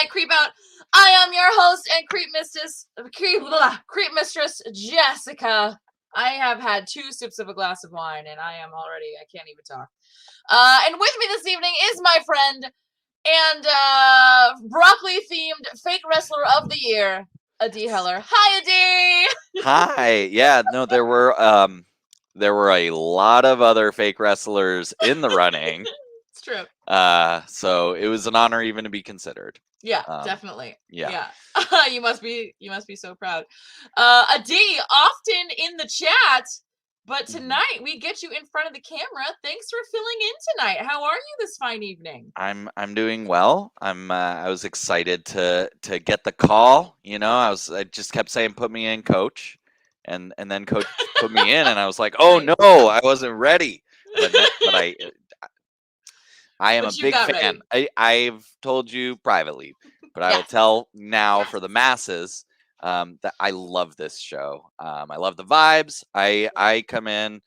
Creep Out. I am your host and Creep Mistress Jessica. I have had 2 sips of a glass of wine and I can't even talk. And with me this evening is my friend and broccoli themed fake wrestler of the year, Adi Heller. Hi, Adi. Hi. Yeah, no, there were a lot of other fake wrestlers in the running. It's true. So it was an honor even to be considered. Yeah, definitely. Yeah. You must be so proud. Adi, often in the chat, but tonight we get you in front of the camera. Thanks for filling in tonight. How are you this fine evening? I'm doing well. I was excited to get the call. You know, I just kept saying, "Put me in, coach," and then coach put me in, and I was like, "Oh no, I wasn't ready." But I am a big fan. I've told you privately, but I will tell now for the masses that I love this show. I love the vibes. I come in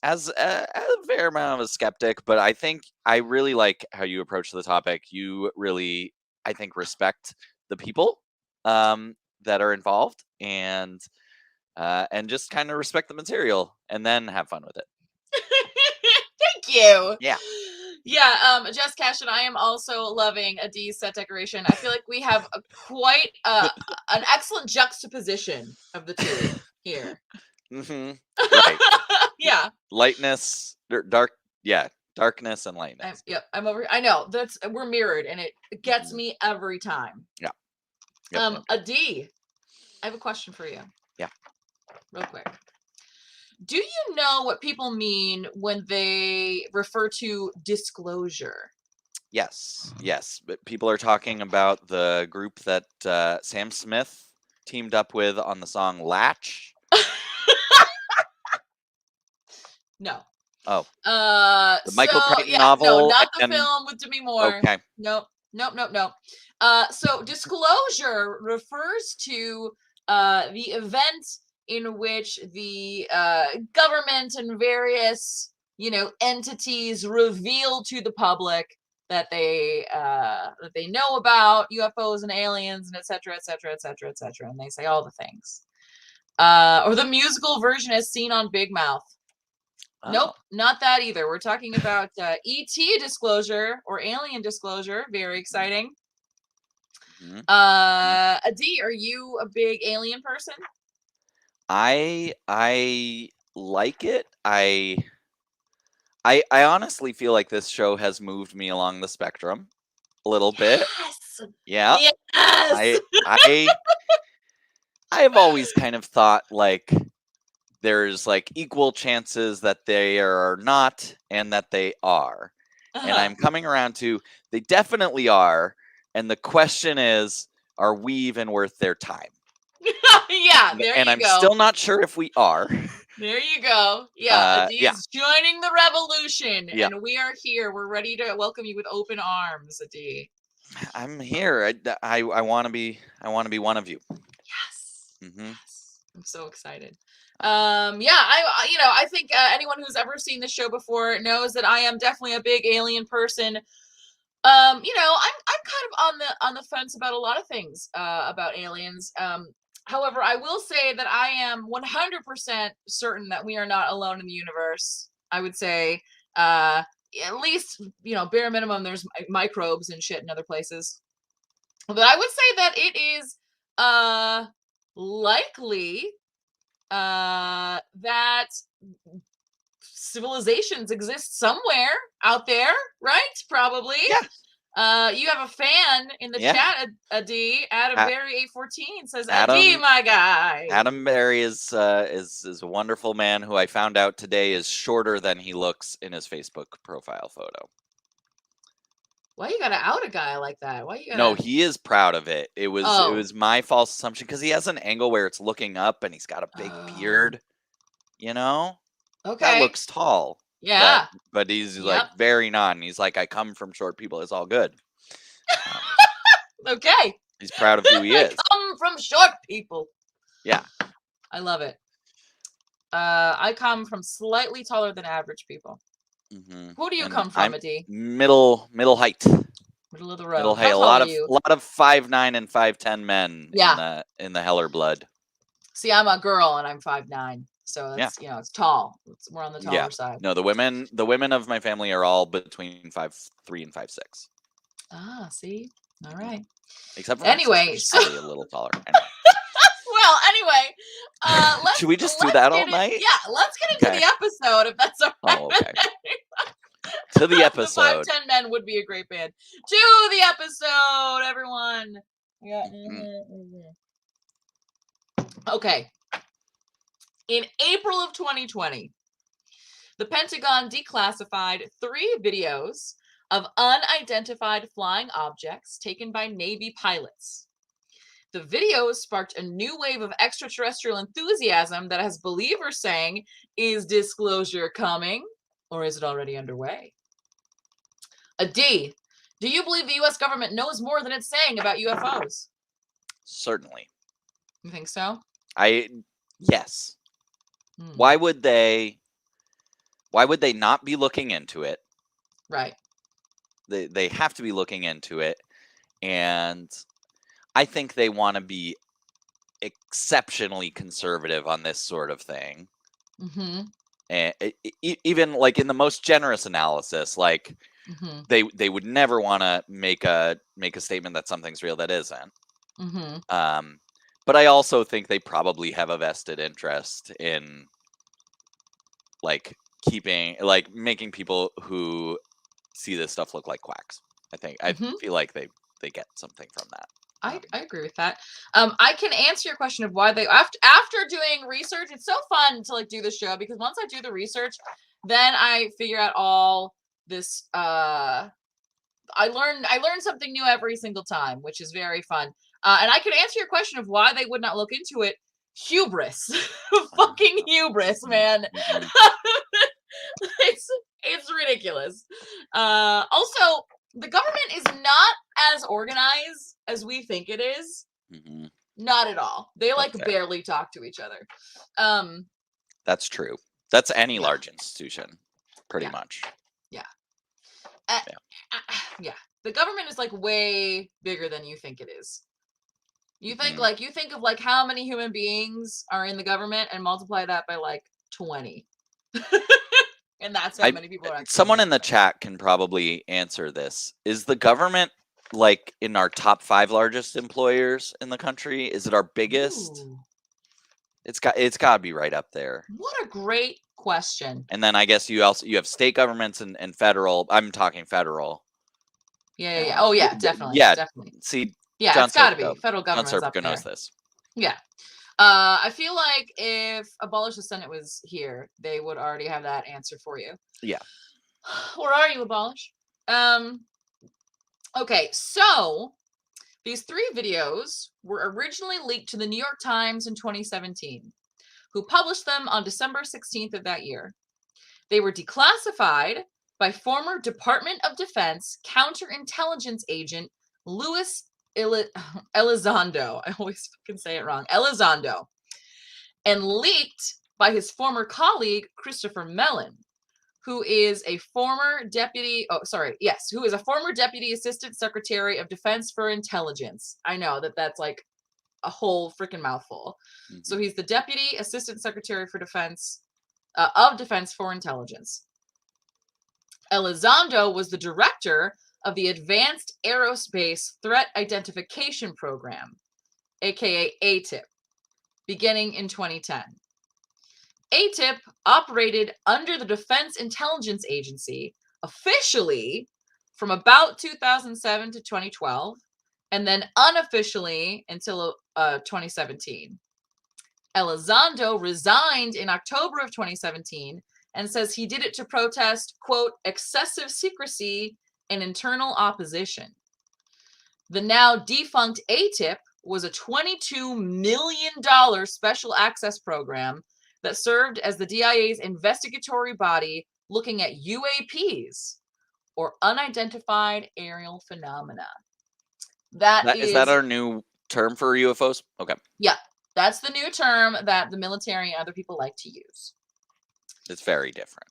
as a fair amount of a skeptic, but I think I really like how you approach the topic. You really, I think, respect the people that are involved and just kind of respect the material and then have fun with it. Thank you. Yeah. Yeah, Jess Cash and I am also loving Adi's set decoration. I feel like we have quite an excellent juxtaposition of the two here. Right. Yeah. Lightness, dark. Yeah, darkness and lightness. I'm over. I know we're mirrored, and it gets me every time. Yeah. Adi, I have a question for you. Yeah. Real quick. Do you know what people mean when they refer to disclosure? Yes, yes. But people are talking about the group that Sam Smith teamed up with on the song Latch. No. Oh, the So Michael Crichton yeah, no, novel. not the And film with Demi Moore. okay. Nope, nope, nope, nope. So disclosure refers to the event in which the government and various, entities reveal to the public that they know about UFOs and aliens and et cetera, et cetera, et cetera, et cetera, and they say all the things. Or the musical version as seen on Big Mouth. Nope, Oh. not that either. We're talking about ET disclosure or alien disclosure. Very exciting. Mhm. Adi, are you a big alien person? I like it. I honestly feel like this show has moved me along the spectrum a little bit. Yes. Yeah. Yes. I have always kind of thought like there's like equal chances that they are not and that they are. And Uh-huh. I'm coming around to they definitely are. And the question is, are we even worth their time? Yeah, there And you I'm go. still not sure if we are. There you go. Yeah, Adi Yeah. is joining the revolution, Yeah. and we are here. We're ready to welcome you with open arms, Adi. I'm here. I want to be. I want to be one of you. Yes. Hmm. Yes. I'm so excited. Yeah, I think anyone who's ever seen the show before knows that I am definitely a big alien person. I'm kind of on the fence about a lot of things about aliens. However, I will say that I am 100% certain that we are not alone in the universe. I would say at least, bare minimum there's microbes and shit in other places. But I would say that it is likely that civilizations exist somewhere out there, right? Probably. Yeah. You have a fan in the Yeah. chat, Adi. Adam A- Berry 814 says, Adi, Adam my guy. Adam Berry is a wonderful man who I found out today is shorter than he looks in his Facebook profile photo. Why you gotta out a guy like that? Why you No, gotta? he is proud of it. It Oh, was my false assumption because he has an angle where it's looking up and he's got a big oh, beard. You know, that okay, looks tall, but yeah, he's like yep, very not. And he's like, I come from short people. It's all good. Um, okay. he's proud of who he I is. come from short people. Yeah. I love it. I come from slightly taller than average people. Hmm. Who do you And come from, I'm Adi? middle height. Middle of the Middle road. height. How A tall lot are of you? 5'9" and 5'10" men Yeah. in the Heller blood. See, I'm a girl and I'm 5'9", so Yeah. that's it's tall. We're on the Yeah. taller side. No, the women of my family are all between 5'3" and 5'6". Ah, see, all Mhm. right. Except for my sister, Anyway, she's so probably a little taller. Anyway. well, anyway, Should we just do let's that all get it. night? Yeah, let's get into Okay. the episode if that's all right. Oh, okay. To the The episode. 5'10" Men would be a great band. To the episode, everyone. Yeah. Okay. In April of 2020, the Pentagon declassified 3 videos of unidentified flying objects taken by Navy pilots. The videos sparked a new wave of extraterrestrial enthusiasm that has believers saying, is disclosure coming or is it already underway? A D, do you believe the US government knows more than it's saying about UFOs? Certainly. You think so? Yes. Why would they not be looking into it? Right. They have to be looking into it, and I think they want to be exceptionally conservative on this sort of thing. Mm-hmm. And even like in the most generous analysis, like Mm-hmm. they would never want to make a statement that something's real that isn't. Mm-hmm. But I also think they probably have a vested interest in like making people who see this stuff look like quacks. I Mm-hmm. feel like they get something from that. I agree with that. I can answer your question of why they after doing research. It's so fun to like do the show because once I do the research, then I figure out all this. I learn something new every single time, which is very fun. And I can answer your question of why they would not look into it. Hubris, fucking hubris, man. It's ridiculous. Also, the government is not as organized as we think it is. Not at all. They like barely talk to each other. That's true. That's any large institution, pretty much. Yeah. Yeah. The government is like way bigger than you think it is. You think you think of like how many human beings are in the government and multiply that by like 20. And that's how many people are actually. Someone in the chat can probably answer this. Is the government like in our top 5 largest employers in the country? Is it our biggest? Ooh. It's got to be right up there. What a great question. And then I guess you have state governments and federal. I'm talking federal. Yeah. Oh yeah, definitely. Yeah, definitely. See, yeah, John it's got to be Serpico. federal government's John up there. Serpico knows this. Yeah. I feel like if Abolish the Senate was here, they would already have that answer for you. Yeah. Where are you, Abolish? Okay, so these 3 videos were originally leaked to the New York Times in 2017, who published them on December 16th of that year. They were declassified by former Department of Defense counterintelligence agent Luis Elizondo. I always fucking say it wrong. Elizondo. And leaked by his former colleague, Christopher Mellon, who is a former deputy assistant secretary of defense for intelligence. I know that's like a whole freaking mouthful. So he's the deputy assistant secretary for defense of defense for intelligence. Elizondo was the director of the Advanced Aerospace Threat Identification Program, aka ATIP, beginning in 2010. ATIP operated under the Defense Intelligence Agency officially from about 2007 to 2012, and then unofficially until 2017. Elizondo resigned in October of 2017 and says he did it to protest, quote, excessive secrecy and internal opposition. The now defunct ATIP was a $22 million special access program that served as the DIA's investigatory body looking at UAPs, or unidentified aerial phenomena. Is that our new term for UFOs? Okay. Yeah, that's the new term that the military and other people like to use. It's very different.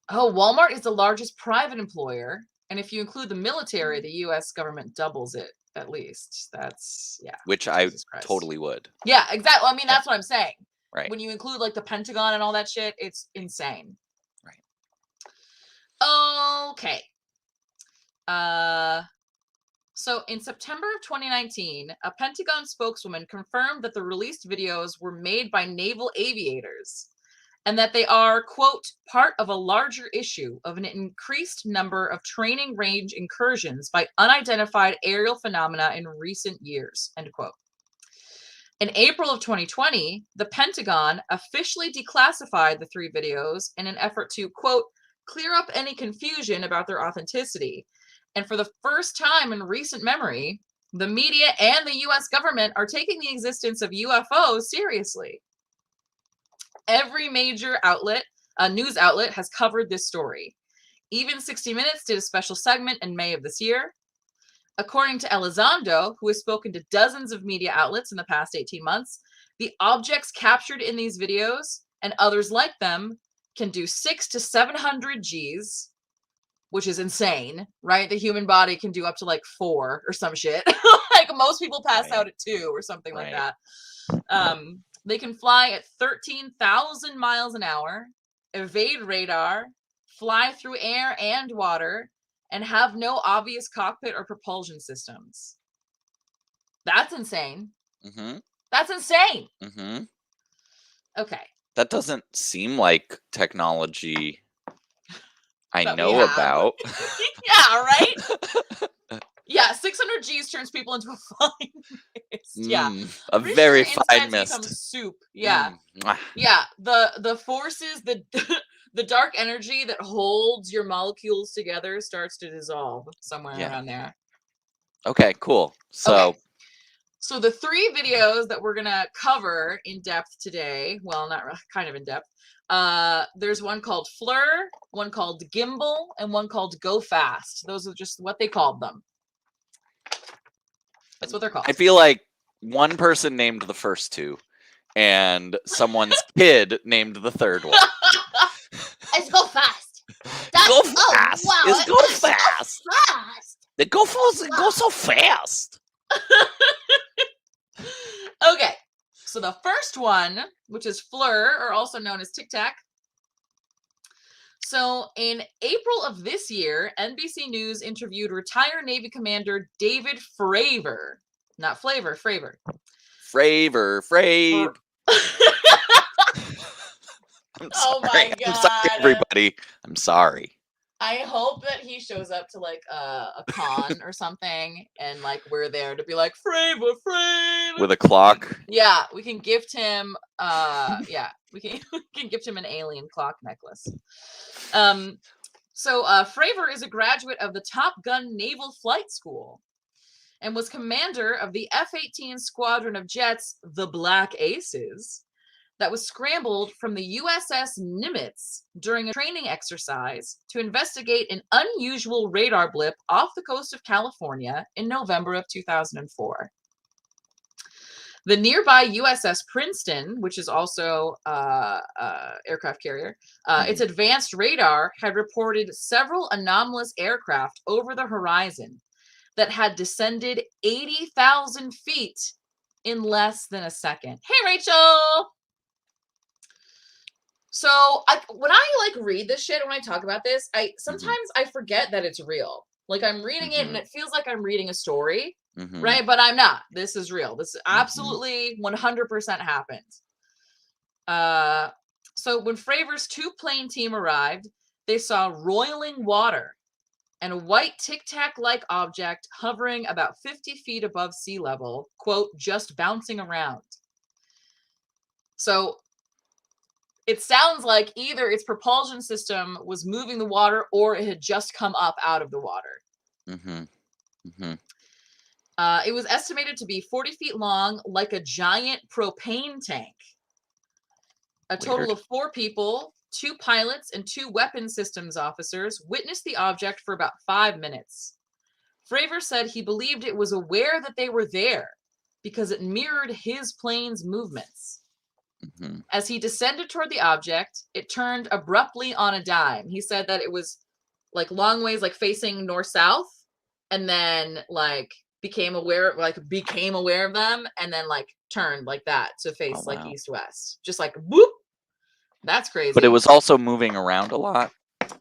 Oh, Walmart is the largest private employer. And if you include the military, the U.S. government doubles it, at least. That's, yeah. Which I totally would. Yeah, exactly. I mean, that's what I'm saying. Right. When you include, like, the Pentagon and all that shit, it's insane. Right. Okay. So in September of 2019, a Pentagon spokeswoman confirmed that the released videos were made by naval aviators and that they are, quote, part of a larger issue of an increased number of training range incursions by unidentified aerial phenomena in recent years, end quote. In April of 2020, the Pentagon officially declassified the 3 videos in an effort to, quote, clear up any confusion about their authenticity. And for the first time in recent memory, the media and the U.S. government are taking the existence of UFOs seriously. Every major news outlet has covered this story. Even 60 Minutes did a special segment in May of this year. According to Elizondo, who has spoken to dozens of media outlets in the past 18 months, the objects captured in these videos and others like them can do 600 to 700 Gs, which is insane, right? The human body can do up to like 4 or some shit. Like most people pass out at 2 or something like that. They can fly at 13,000 miles an hour, evade radar, fly through air and water, and have no obvious cockpit or propulsion systems. That's insane. That's insane. Okay. That doesn't seem like technology I know about. Yeah, right? Yeah, 600 G's turns people into a fine mist. Yeah. A Pretty very sure fine insides become mist. soup. Yeah. Mwah. Yeah. The forces, the dark energy that holds your molecules together starts to dissolve somewhere around there. Okay, cool. So Okay. So the 3 videos that we're gonna cover in depth today, well, not really, kind of in depth. There's one called Fleur, one called Gimbal, and one called Go Fast. Those are just what they called them. That's what they're called. I feel like one person named the first 2, and someone's kid named the third one. It's Go Fast. Go fast. Oh, wow. It's go fast. Fast. It go so fast. Okay, so the first one, which is Fleur, or also known as Tic Tac. So in April of this year, NBC News interviewed retired Navy Commander David Fravor. Not Flavor, Fravor. Frave. I'm sorry. Oh my I'm sorry, God. everybody. I'm sorry. I hope that he shows up to like a con or something, and like we're there to be like Fravor. With a clock. Yeah, we can gift him. Yeah, we can gift him an alien clock necklace. So Fravor is a graduate of the Top Gun Naval Flight School, and was commander of the F-18 squadron of jets, the Black Aces, that was scrambled from the USS Nimitz during a training exercise to investigate an unusual radar blip off the coast of California in November of 2004. The nearby USS Princeton, which is also aircraft carrier, its advanced radar had reported several anomalous aircraft over the horizon that had descended 80,000 feet in less than a second. Hey, Rachel! So when I like read this shit, when I talk about this, sometimes I forget that it's real. Like I'm reading it and it feels like I'm reading a story, right? But I'm not. This is real. This absolutely 100% happened. So when Fravor's 2 plane team arrived, they saw roiling water and a white Tic Tac-like object hovering about 50 feet above sea level, quote, just bouncing around. So it sounds like either its propulsion system was moving the water or it had just come up out of the water. It was estimated to be 40 feet long, like a giant propane tank. A total of 4 people, 2 pilots and 2 weapons systems officers, witnessed the object for about 5 minutes. Fravor said he believed it was aware that they were there because it mirrored his plane's movements. As he descended toward the object, it turned abruptly on a dime. He said that it was like long ways, like facing north-south, and then like became aware of them, and then like turned like that to face like east-west. Just like whoop. That's crazy. But it was also moving around a lot.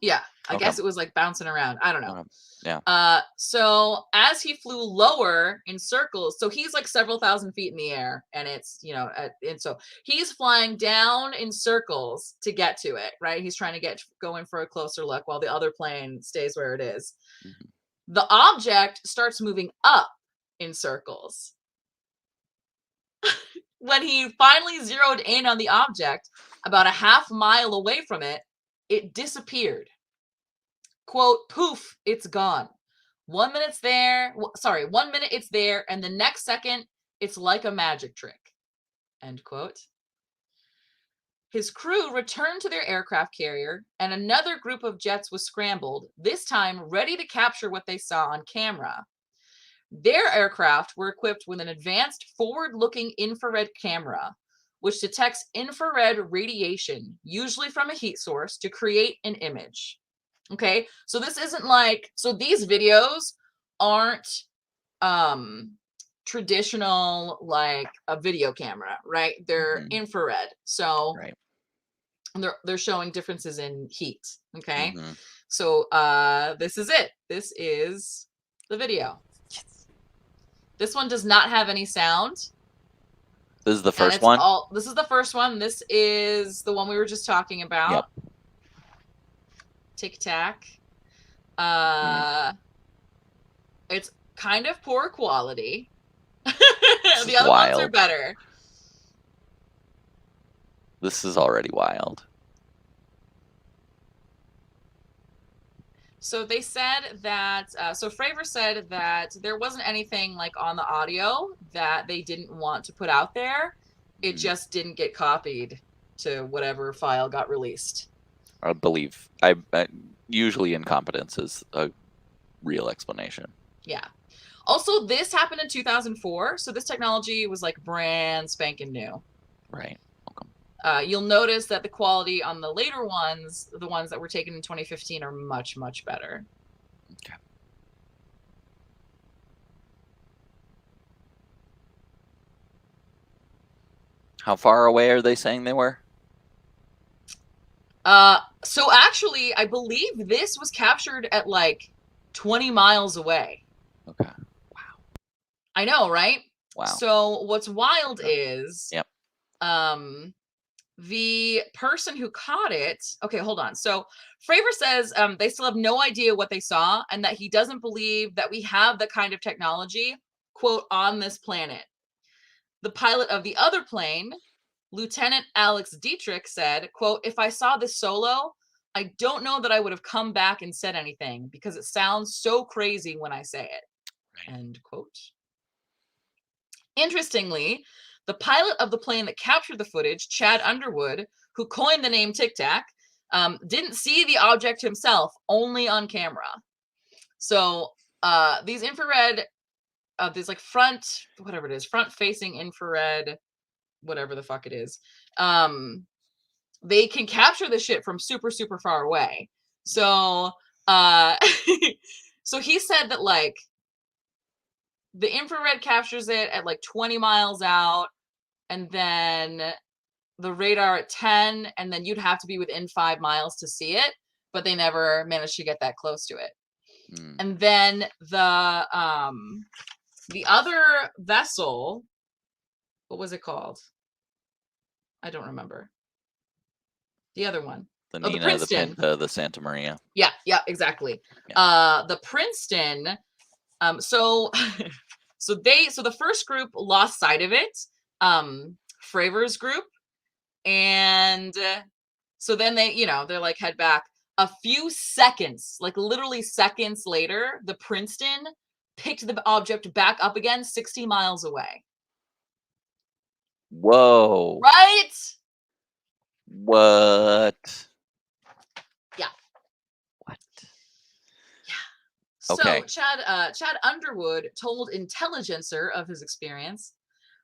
Yeah, I guess it was like bouncing around. I don't know. Yeah. So as he flew lower in circles, so he's like several thousand feet in the air, and it's, you know, and so he's flying down in circles to get to it, right? He's trying to get going for a closer look while the other plane stays where it is. The object starts moving up in circles. When he finally zeroed in on the object, about a half mile away from it, it disappeared. Quote, poof, it's gone. 1 minute it's there. 1 minute it's there, and the next second, it's like a magic trick. End quote. His crew returned to their aircraft carrier, and another group of jets was scrambled, this time ready to capture what they saw on camera. Their aircraft were equipped with an advanced forward-looking infrared camera, which detects infrared radiation, usually from a heat source, to create an image. Okay, so this isn't like, so these videos aren't traditional like a video camera, right? They're infrared. So they're showing differences in heat. Okay. So this is it. This is the video. This one does not have any sound. This is the first one? This is the first one. This is the one we were just talking about. Yep. Tic Tac. It's kind of poor quality. This The is other ones are wild. better. This is already wild. So they said that, so Fravor said that there wasn't anything like on the audio that they didn't want to put out there. It just didn't get copied to whatever file got released. I believe usually incompetence is a real explanation. Yeah. Also, this happened in 2004, so this technology was like brand spanking new. Right. Welcome. You'll notice that the quality on the later ones, the ones that were taken in 2015, are much, much better. Okay. How far away are they saying they were? So actually, I believe this was captured at like 20 miles away. Okay. I know, right? Wow. So what's wild is, Yep. the person who caught it. Okay, hold on. So Fravor says they still have no idea what they saw, and that he doesn't believe that we have the kind of technology, quote, on this planet. The pilot of the other plane, Lieutenant Alex Dietrich, said, quote, "If I saw this solo, I don't know that I would have come back and said anything because it sounds so crazy when I say it." Right. End quote. Interestingly, the pilot of the plane that captured the footage, Chad Underwood, who coined the name Tic Tac, didn't see the object himself, only on camera. So these infrared, these like front, whatever it is, front-facing infrared, whatever the fuck it is, they can capture the shit from super, super far away. So, so he said that like the infrared captures it at like 20 miles out, and then the radar at 10, and then you'd have to be within 5 miles to see it, but they never managed to get that close to it. And then the other vessel, what was it called? I don't remember. The other one. The the Nina, Princeton. the Santa Maria. Yeah, exactly. Yeah. The Princeton, so the first group lost sight of it, Fravor's group, and so then they're like, head back. A few seconds, like literally seconds later, the Princeton picked the object back up again 60 miles away. Whoa. Right? What? Yeah. What? Yeah. Okay. So Chad Underwood told Intelligencer of his experience,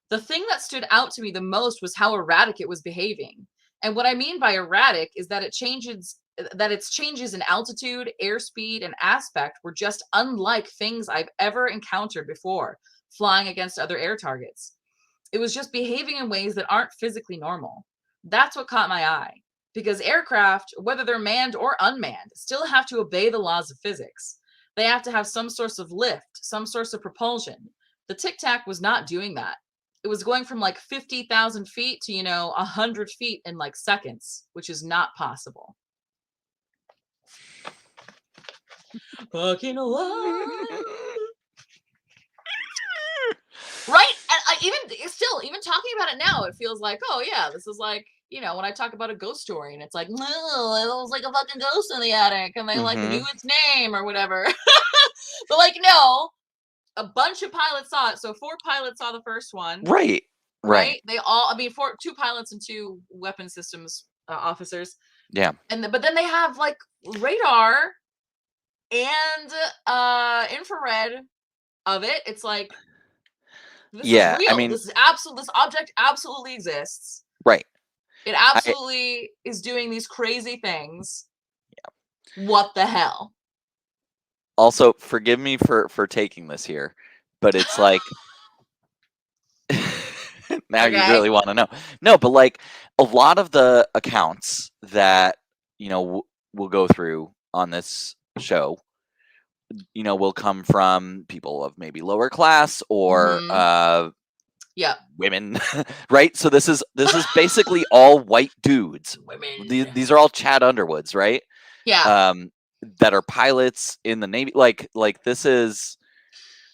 "The thing that stood out to me the most was how erratic it was behaving. And what I mean by erratic is that its changes in altitude, airspeed, and aspect were just unlike things I've ever encountered before, flying against other air targets. It was just behaving in ways that aren't physically normal. That's what caught my eye. Because aircraft, whether they're manned or unmanned, still have to obey the laws of physics. They have to have some source of lift, some source of propulsion. The Tic Tac was not doing that. It was going from like 50,000 feet to 100 feet in like seconds, which is not possible." Fucking alive. Right? And even talking about it now, it feels like, oh yeah, this is like, when I talk about a ghost story and it's like, no, it was like a fucking ghost in the attic and they like knew its name or whatever. But like, no, a bunch of pilots saw it. So 4 pilots saw the first one. Right. They all, 2 pilots and 2 weapon systems officers. Yeah. But then they have like radar and infrared of it. It's like, this is real. This object absolutely exists. Right. It absolutely is doing these crazy things. Yeah. What the hell? Also, forgive me for taking this here, but it's like now you really want to know. No, but like a lot of the accounts that we'll go through on this show, will come from people of maybe lower class or women, right? So this is basically all white dudes. Women. These are all Chad Underwoods, right? Yeah. That are pilots in the Navy. Like this is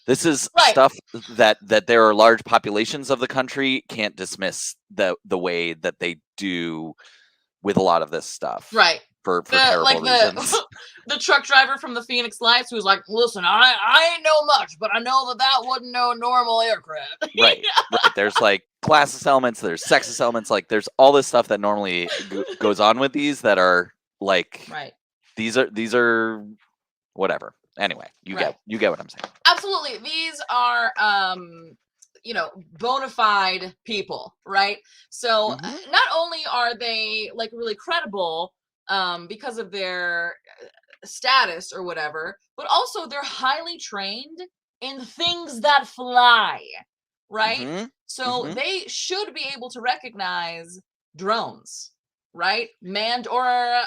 This is Right. stuff that there are large populations of the country can't dismiss the way that they do with a lot of this stuff. Right. For terrible reasons. The truck driver from the Phoenix Lights who's like, listen, I ain't know much, but I know that wasn't no normal aircraft. Right. There's like classist elements, there's sexist elements, like there's all this stuff that normally goes on with these that are like, right. These are whatever. Anyway, you get what I'm saying. Absolutely. These are bona fide people, right? So not only are they like really credible because of their status or whatever, but also they're highly trained in things that fly, right? So they should be able to recognize drones, right? Manned or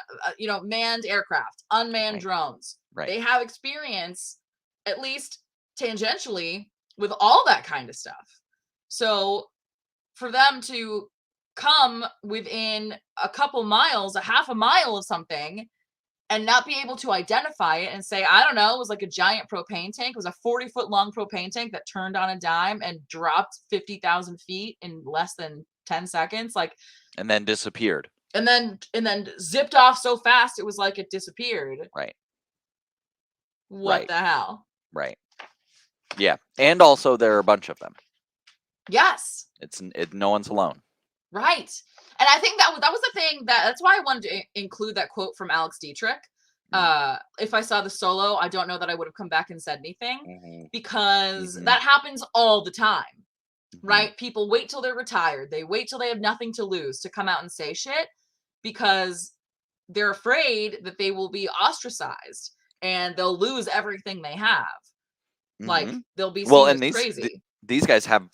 manned aircraft, unmanned drones. Right. They have experience, at least tangentially, with all that kind of stuff. So for them to come within a couple miles, a half a mile of something, and not be able to identify it and say, I don't know, it was like a giant propane tank. It was a 40-foot long propane tank that turned on a dime and dropped 50,000 feet in less than 10 seconds. Like, and then disappeared. And then zipped off so fast it was like it disappeared. Right. What the hell? Right. Yeah. And also there are a bunch of them. Yes. No one's alone. Right. And I think that was the thing that's why I wanted to include that quote from Alex Dietrich. If I saw the Solo, I don't know that I would have come back and said anything because that happens all the time, right? People wait till they're retired. They wait till they have nothing to lose to come out and say shit because they're afraid that they will be ostracized and they'll lose everything they have. Like they'll be seen as crazy. These guys have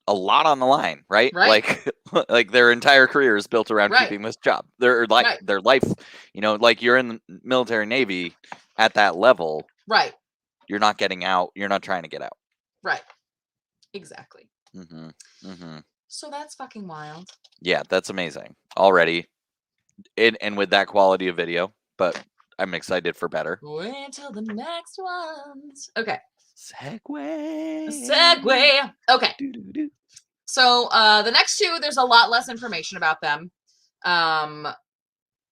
a lot on the line, right? Like their entire career is built around keeping this job. Their life, like you're in the military Navy at that level. Right. You're not getting out. You're not trying to get out. Right. Exactly. So that's fucking wild. Yeah, that's amazing already. And with that quality of video, but I'm excited for better. Wait till the next ones. Okay. Segway. Okay. So the next two, there's a lot less information about them. But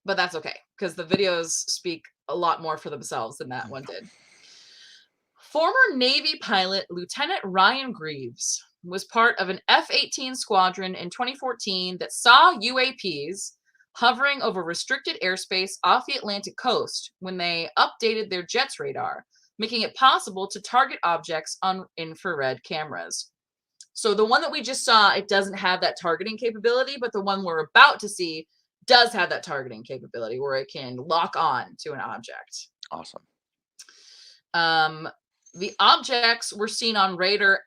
that's okay, because the videos speak a lot more for themselves than that one did. Former Navy pilot Lieutenant Ryan Greaves was part of an F-18 squadron in 2014 that saw UAPs hovering over restricted airspace off the Atlantic coast when they updated their jet's radar, making it possible to target objects on infrared cameras. So the one that we just saw, it doesn't have that targeting capability, but the one we're about to see does have that targeting capability where it can lock on to an object. Awesome. The objects were seen on radar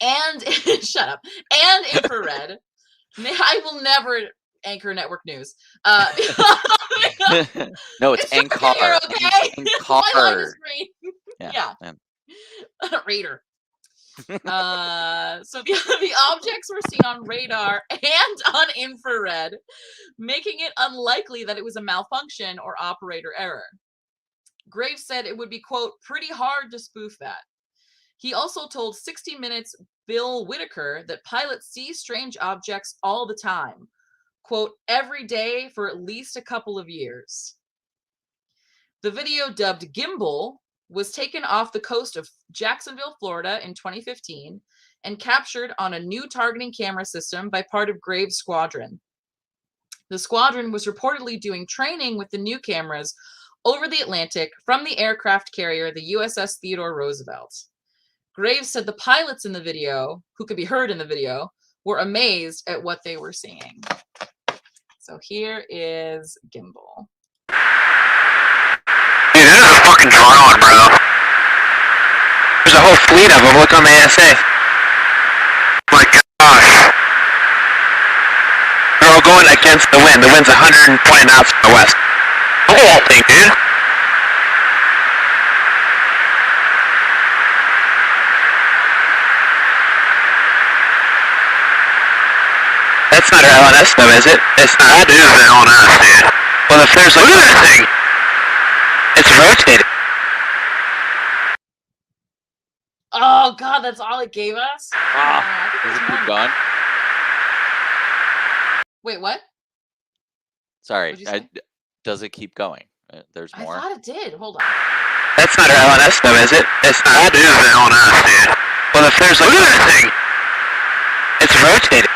and shut up, and infrared. I will never anchor network news. No, it's Anchor. Okay. Anchor. Yeah. Radar. So the objects were seen on radar and on infrared, making it unlikely that it was a malfunction or operator error. Graves said it would be, quote, pretty hard to spoof that. He also told 60 Minutes' Bill Whitaker that pilots see strange objects all the time, quote, every day for at least a couple of years. The video, dubbed Gimbal, was taken off the coast of Jacksonville, Florida in 2015 and captured on a new targeting camera system by part of Graves' squadron. The squadron was reportedly doing training with the new cameras over the Atlantic from the aircraft carrier, the USS Theodore Roosevelt. Graves said the pilots in the video, who could be heard in the video, were amazed at what they were seeing. So here is Gimbal. Dude, this is a fucking drone, bro. There's a whole fleet of them. Look on the ASA. My gosh. They're all going against the wind. The wind's 120 knots from the west. Look at that thing, dude. That's not our LNS though, is it? It's not. That is an LNS, dude. Well, if there's like... Look at that thing! It's rotating. Oh God, that's all it gave us. Ah, does it keep going? Wait, what? Sorry, What'd you say? does it keep going? There's more. I thought it did. Hold on. That's not our LNS though, is it? It's not. That is the LNS, dude. Well, if there's like look at that thing. It's rotating.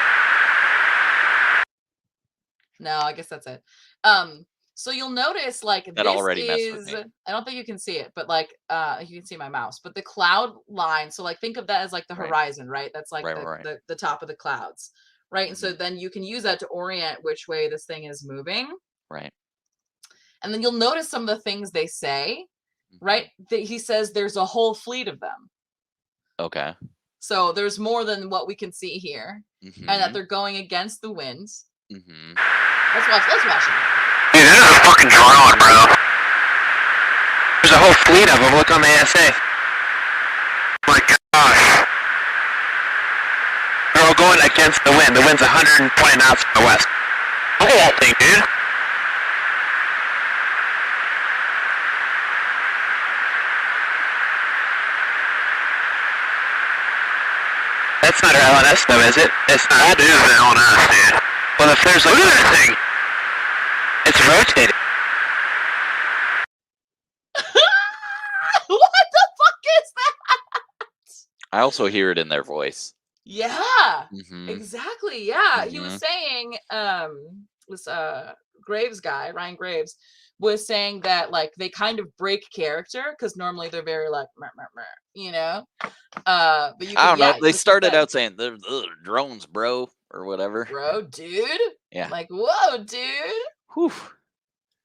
No, I guess that's it. So you'll notice like That this already messed with is me. I don't think you can see it, but like you can see my mouse. But the cloud line, so like think of that as like the Right. horizon, right? That's like Right. the top of the clouds. Right. And so then you can use that to orient which way this thing is moving. Right. And then you'll notice some of the things they say, right? That he says there's a whole fleet of them. Okay. So there's more than what we can see here. And that they're going against the winds. Let's watch it. Dude, that is a fucking drone, bro. There's a whole fleet of them. Look on the ASA. Oh my gosh. They're all going against the wind. The wind's 120 knots from the west. Look at that thing, dude. That's not our LNS though, is it? It's not. That is the LNS, dude. Well, if there's like look at that thing. It's rotating. What the fuck is that? I also hear it in their voice. Yeah, exactly. Yeah, he was saying, this Graves guy, Ryan Graves, was saying that like they kind of break character because normally they're very like, meh, meh, meh, you know. But you can, I don't know. They just started out saying they're drones, bro, or whatever. bro, dude. Yeah. Like, whoa, dude. Whew.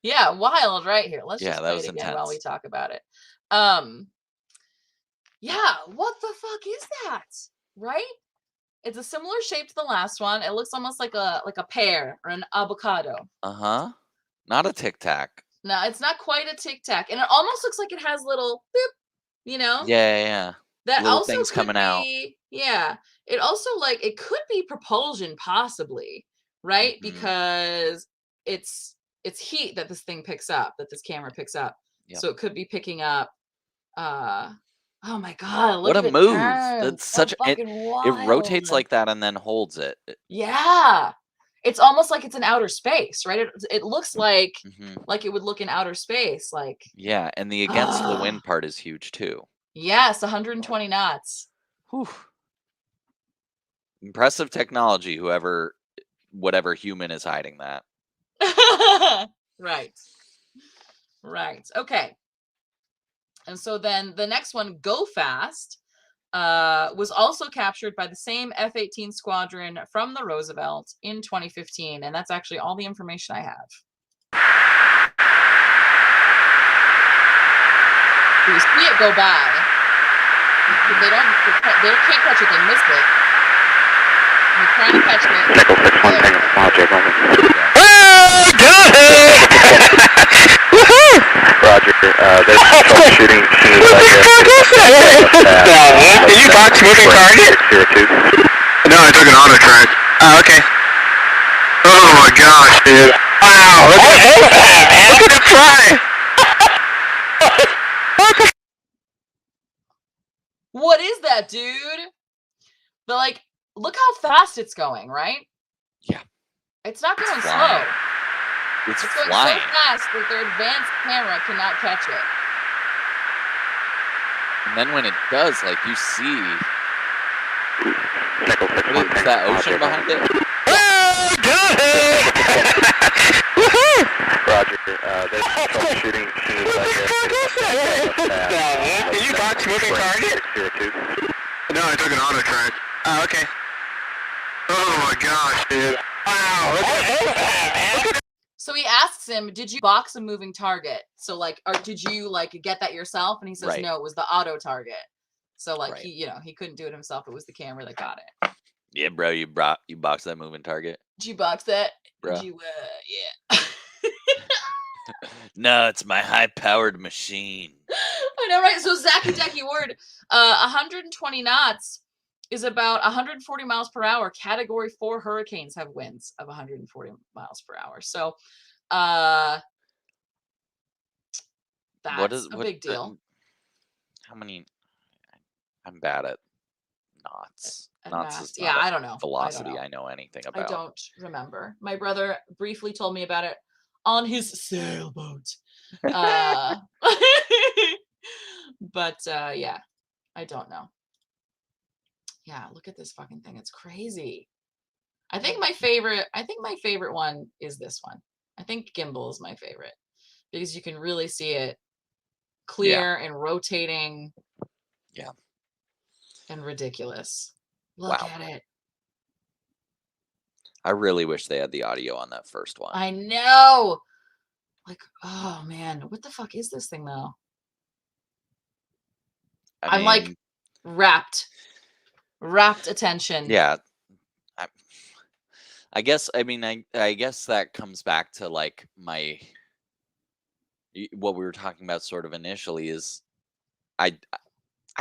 Yeah, wild, right here. Let's just that play was it again intense. while we talk about it. Yeah, what the fuck is that? Right? It's a similar shape to the last one. It looks almost like a pear or an avocado. Not a Tic Tac. No, it's not quite a Tic Tac, and it almost looks like it has little boop, you know? Yeah. That little also things could coming out. Yeah. It also like it could be propulsion possibly, right? Because it's heat that this thing picks up, that this camera picks up. Yep. So it could be picking up oh my god, look What at a it move. turn. That's So such fucking it wild. rotates like that and then holds it. Yeah. It's almost like it's in outer space, right? It looks like it would look in outer space, like yeah, and the against the wind part is huge too. Yes, 120 knots. Whew. Impressive technology, whatever human is hiding that. Right. Okay. And so then the next one, Go Fast, was also captured by the same F-18 squadron from the Roosevelt in 2015, and that's actually all the information I have. You see it go by. They can't catch it. They missed it. They're trying to catch it. Nickel 6-1, take a small J moment. Oh, got it! Woohoo! Roger, there's troubleshooting. What the fuck is that? Did you box moving target? 602. No, I took an auto track. Oh, okay. Oh my gosh, dude. Wow, look at it fly! What is that, dude? But like, look how fast it's going, right? Yeah. It's not going flying. slow. It's going flying. so fast that their advanced camera cannot catch it. And then when it does, like you see, Nickel 6-1, what is that ocean behind it? Oh, got it! Woohoo! Roger, there's troubleshooting. What the fuck is that? Did you box moving target? 602. No, I took an auto track. Oh, okay. Oh my gosh, dude. Wow, look at it. So he asks him, "Did you box a moving target?" So like, or did you like get that yourself? And he says, Right. "No, it was the auto target." So like Right. he couldn't do it himself. It was the camera that got it. Yeah, bro, you boxed that moving target. Did you box that? Bro. Did you? Yeah. No, it's my high-powered machine. I know, right? So Zacky Decky word, 120 knots is about 140 miles per hour. Category 4 hurricanes have winds of 140 miles per hour. So that's a big deal. How many? I'm bad at knots. At Knots math. is Yeah, not a I don't know. velocity I know anything I about. don't remember. My brother briefly told me about it on his sailboat. But yeah, I don't know. Yeah, look at this fucking thing. It's crazy. I think my favorite one is this one. I think gimbal is my favorite because you can really see it clear and rotating. Yeah. And ridiculous. Look at it. I really wish they had the audio on that first one. I know. Like, oh man, what the fuck is this thing though? I'm like rapt attention. Yeah. I guess I guess that comes back to like what we were talking about sort of initially is I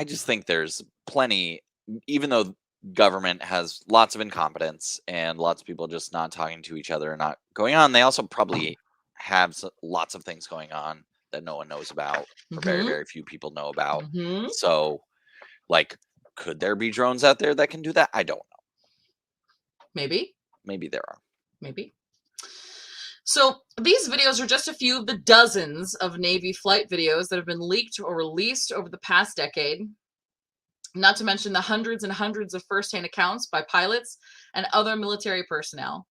just think there's plenty, even though government has lots of incompetence and lots of people just not talking to each other and not going on, they also probably have lots of things going on that no one knows about, or very, very few people know about. So, like, could there be drones out there that can do that? I don't know. Maybe. Maybe there are. Maybe. So these videos are just a few of the dozens of Navy flight videos that have been leaked or released over the past decade. Not to mention the hundreds and hundreds of firsthand accounts by pilots and other military personnel.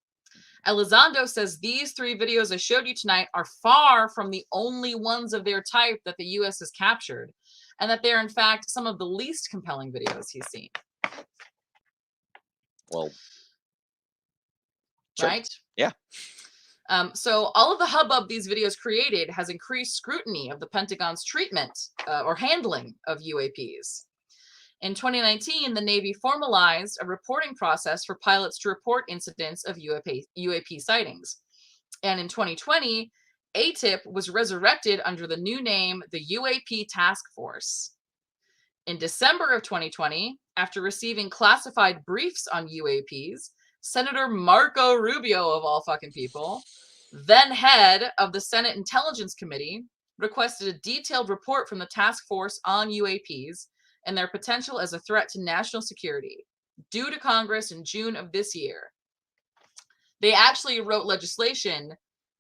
Elizondo says these 3 videos I showed you tonight are far from the only ones of their type that the U.S. has captured, and that they're in fact some of the least compelling videos he's seen. Well, right? Yeah. So all of the hubbub these videos created has increased scrutiny of the Pentagon's treatment or handling of UAPs. In 2019, the Navy formalized a reporting process for pilots to report incidents of UAP sightings. And in 2020, ATIP was resurrected under the new name, the UAP Task Force. In December of 2020, after receiving classified briefs on UAPs, Senator Marco Rubio, of all fucking people, then head of the Senate Intelligence Committee, requested a detailed report from the task force on UAPs and their potential as a threat to national security, due to Congress in June of this year. They actually wrote legislation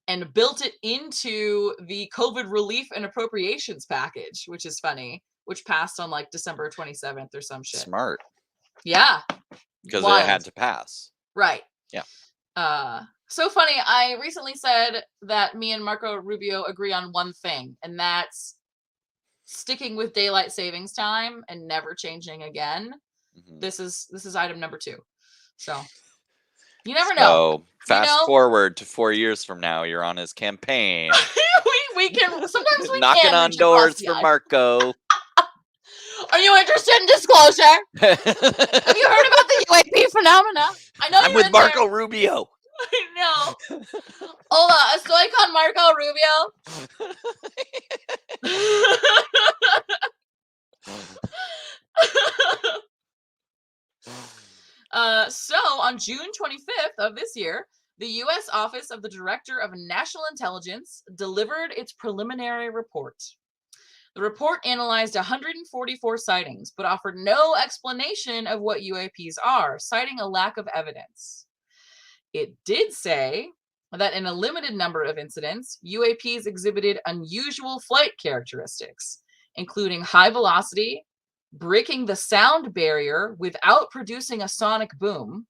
and built it into the COVID relief and appropriations package, which is funny, which passed on like December 27th or some shit. Smart. Yeah. Because it had to pass. Right. Yeah. So funny. I recently said that me and Marco Rubio agree on one thing, and that's sticking with daylight savings time and never changing again. This is item number 2. So you never know. Fast forward to 4 years from now, you're on his campaign. we can sometimes we knocking on doors for Marco. Are you interested in disclosure? Have you heard about the UAP phenomena? I know I'm with Marco Rubio. I know. Hola, estoy con Marco Rubio. So on June 25th of this year, the U.S. Office of the Director of National Intelligence delivered its preliminary report. The report analyzed 144 sightings, but offered no explanation of what UAPs are, citing a lack of evidence. It did say that in a limited number of incidents, UAPs exhibited unusual flight characteristics, including high velocity, breaking the sound barrier without producing a sonic boom,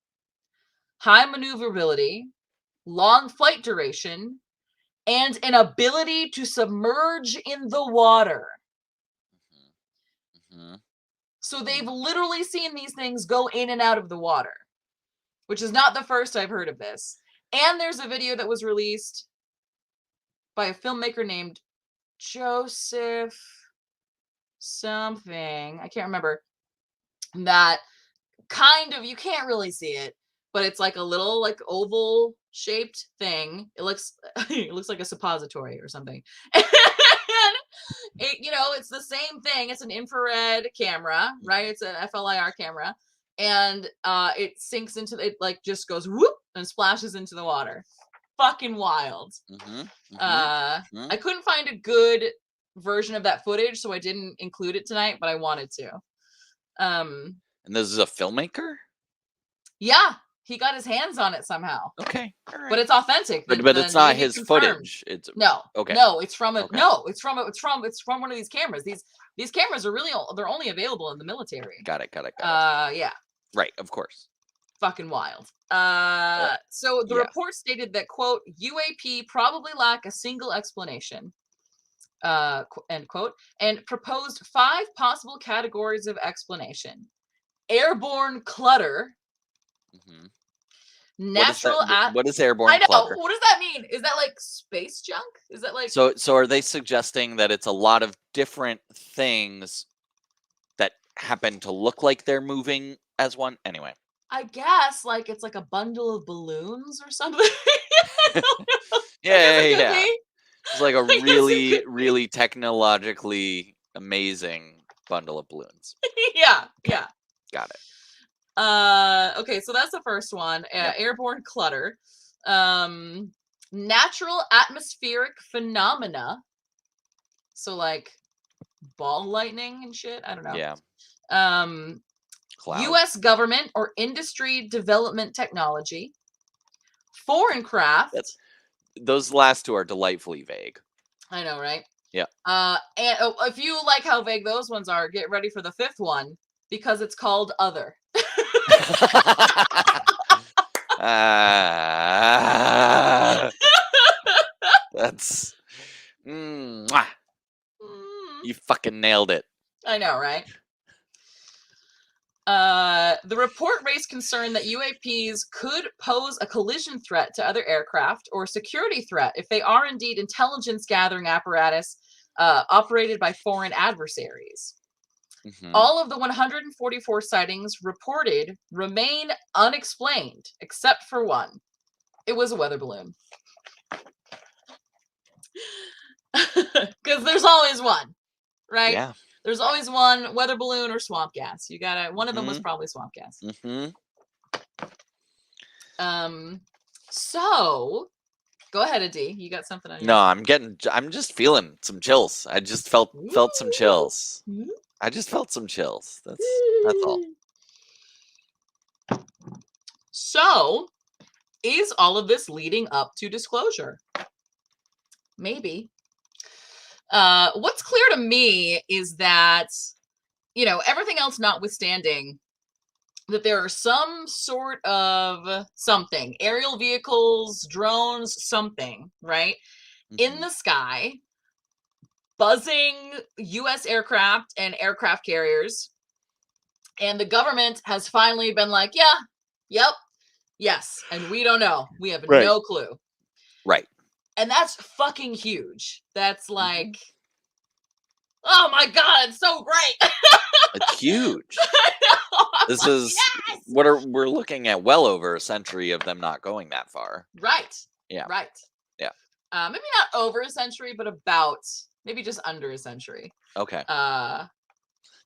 high maneuverability, long flight duration, and an ability to submerge in the water. So they've literally seen these things go in and out of the water, which is not the first I've heard of this. And there's a video that was released by a filmmaker named Joseph something, I can't remember, that kind of, you can't really see it, but it's like a little like oval shaped thing. It looks like a suppository or something. And it, it's the same thing. It's an infrared camera, right? It's an FLIR camera. And it sinks into it, like just goes whoop and splashes into the water. Fucking wild. I couldn't find a good version of that footage, so I didn't include it tonight, but I wanted to. Um, And this is a filmmaker? yeah, he got his hands on it somehow, Okay. All right. but it's authentic. But The it's not Navy his confirmed. footage. It's No, okay. no, it's from a Okay. no, it's from one of these cameras. These cameras are they're only available in the military. Got it. Yeah, Right, of course. fucking wild. So the Yeah. report stated that, quote, UAP probably lack a single explanation, end quote, and proposed 5 possible categories of explanation: airborne clutter, Mhm. natural What is I airborne know. clutter? What does that mean? Is that like space junk? Is that like So are they suggesting that it's a lot of different things that happen to look like they're moving as one? Anyway. I guess like it's like a bundle of balloons or something. I don't know. I guess it could be. It's like a I guess it really, could be. really technologically amazing bundle of balloons. Yeah, Okay. yeah. Got it. Okay, so that's the first one. Yep. Airborne clutter. Natural atmospheric phenomena. So like ball lightning and shit. I don't know. Yeah. Cloud. US government or industry development technology. Foreign craft. Those last two are delightfully vague. I know, right? Yeah. And if you like how vague those ones are, get ready for the 5th one because it's called other. That's mwah. Mm, You fucking nailed it. I know, right? The report raised concern that UAPs could pose a collision threat to other aircraft or security threat if they are indeed intelligence gathering apparatus operated by foreign adversaries. Mhm. All of the 144 sightings reported remain unexplained, except for one. It was a weather balloon. Because there's always one, right? Yeah. There's always one, weather balloon or swamp gas. You gotta. One of them was probably swamp gas. So go ahead, Adi. You got something on your No, I'm just feeling some chills. I just felt some chills. Ooh. I just felt some chills. That's all. So, is all of this leading up to disclosure? Maybe. What's clear to me is that, everything else notwithstanding, that there are some sort of something, aerial vehicles, drones, something, right, in the sky, buzzing U.S. aircraft and aircraft carriers. And the government has finally been like, yeah, yep, yes. And we don't know. We have no clue. Right. And that's fucking huge. That's like, oh my God, it's so great. It's huge. I know. This is we're looking at well over a century of them not going that far. Right. Yeah. Right. Yeah. Maybe not over a century, but about maybe just under a century. Okay.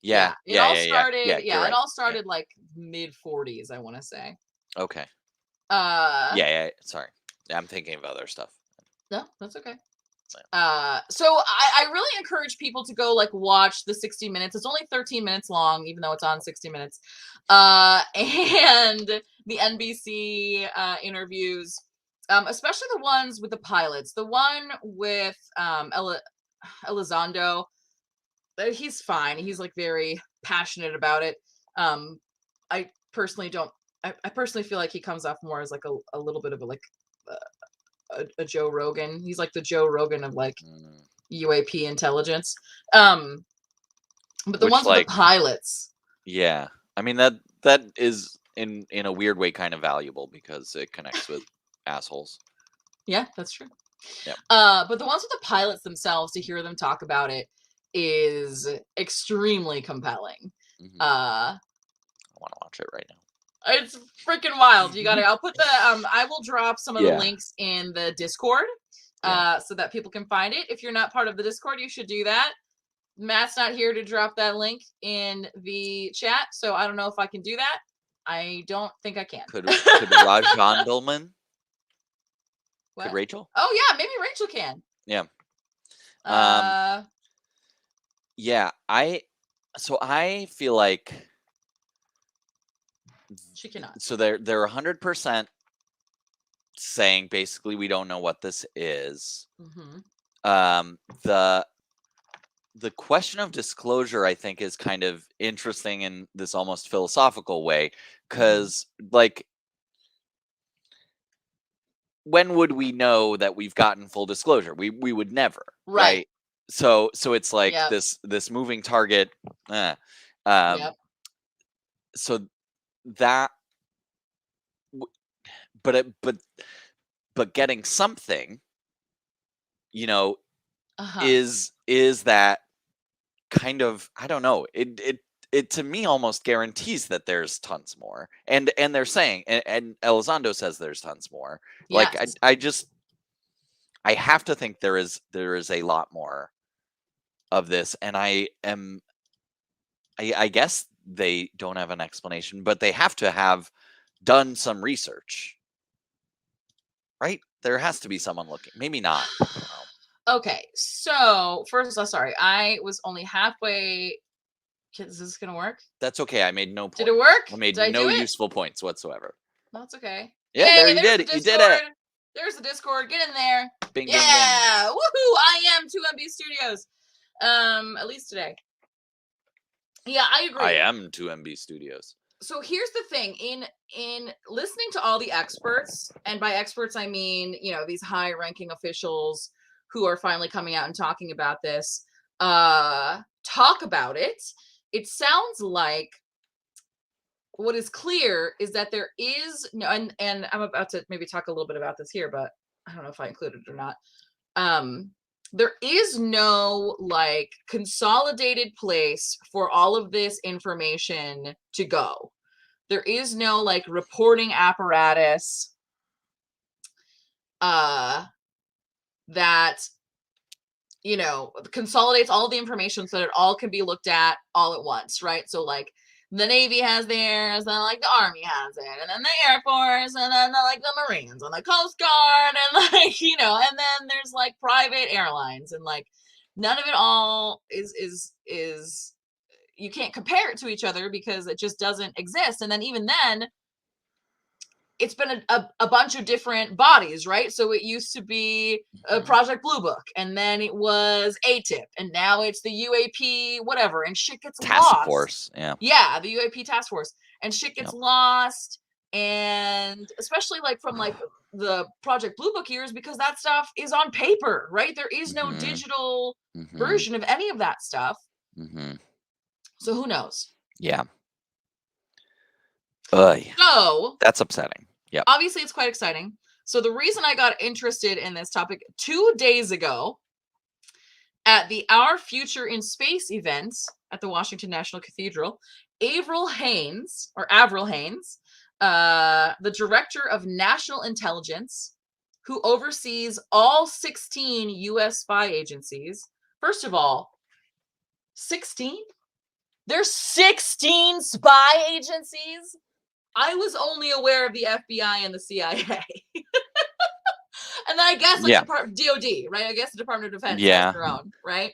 Yeah. It all started. Right. It all started like mid 40s, I want to say. Okay. Sorry. I'm thinking of other stuff. No, that's okay. So I really encourage people to go like watch the 60 minutes. It's only 13 minutes long, even though it's on 60 minutes. And the NBC interviews, especially the ones with the pilots. The one with Elizondo, he's fine. He's like very passionate about it. I personally don't. I personally feel like he comes off more as like a little bit of a Joe Rogan. He's like the Joe Rogan of like UAP intelligence. But the ones with the pilots. Yeah. I mean that is in a weird way kind of valuable because it connects with assholes. Yeah, that's true. Yeah. But the ones with the pilots themselves, to hear them talk about it is extremely compelling. I want to watch it right now. It's freaking wild. I'll put I will drop some of the links in the Discord so that people can find it. If you're not part of the Discord, you should do that. Matt's not here to drop that link in the chat, so I don't know if I can do that. I don't think I can. Could Rajan Billman? What? Could Rachel? Oh yeah, maybe Rachel can. Yeah. I feel like She cannot. So they're 100% saying basically we don't know what this is. The question of disclosure, I think, is kind of interesting in this almost philosophical way, because like, when would we know that we've gotten full disclosure? We would never, right? So it's like this moving target. So that, but getting something, is that kind of, I don't know, it to me almost guarantees that there's tons more, and they're saying, and Elizondo says there's tons more. Like, I have to think there is a lot more of this, and I guess they don't have an explanation, but they have to have done some research, right? There has to be someone looking. Maybe not. I don't know. Okay, so first, sorry, I was only halfway. Is this gonna work? That's okay. I made no point. Did it work? I made no useful points whatsoever. That's okay. Yeah, there you did it. You did it. There's the Discord. Get in there. Bing, yeah, woohoo! I am 2MB Studios. At least today. Yeah, I agree. I am 2MB Studios. So here's the thing: in listening to all the experts, and by experts I mean, these high-ranking officials who are finally coming out and talking about this, talk about it. It sounds like what is clear is that there is no, and I'm about to maybe talk a little bit about this here, but I don't know if I included it or not. There is no like consolidated place for all of this information to go. There is no like reporting apparatus that consolidates all the information so that it all can be looked at all at once, right? So like the Navy has theirs, and like the Army has it, and then the Air Force, and then like the Marines, and the Coast Guard, and like and then there's like private airlines, and like none of it all is you can't compare it to each other because it just doesn't exist. And then even then, it's been a bunch of different bodies, right? So it used to be Project Blue Book, and then it was ATIP, and now it's the UAP whatever, and shit gets lost. Task Force, yeah, the UAP Task Force, and shit gets lost, and especially like from like the Project Blue Book years, because that stuff is on paper, right? There is no digital version of any of that stuff. So who knows? Yeah. So that's upsetting. Yeah. Obviously, it's quite exciting. So the reason I got interested in this topic 2 days ago at the Our Future in Space event at the Washington National Cathedral, Avril Haines, the director of national intelligence, who oversees all 16 U.S. spy agencies. First of all, 16? There's 16 spy agencies? I was only aware of the FBI and the CIA. And then I guess like DOD, right? I guess the Department of Defense has their own, right?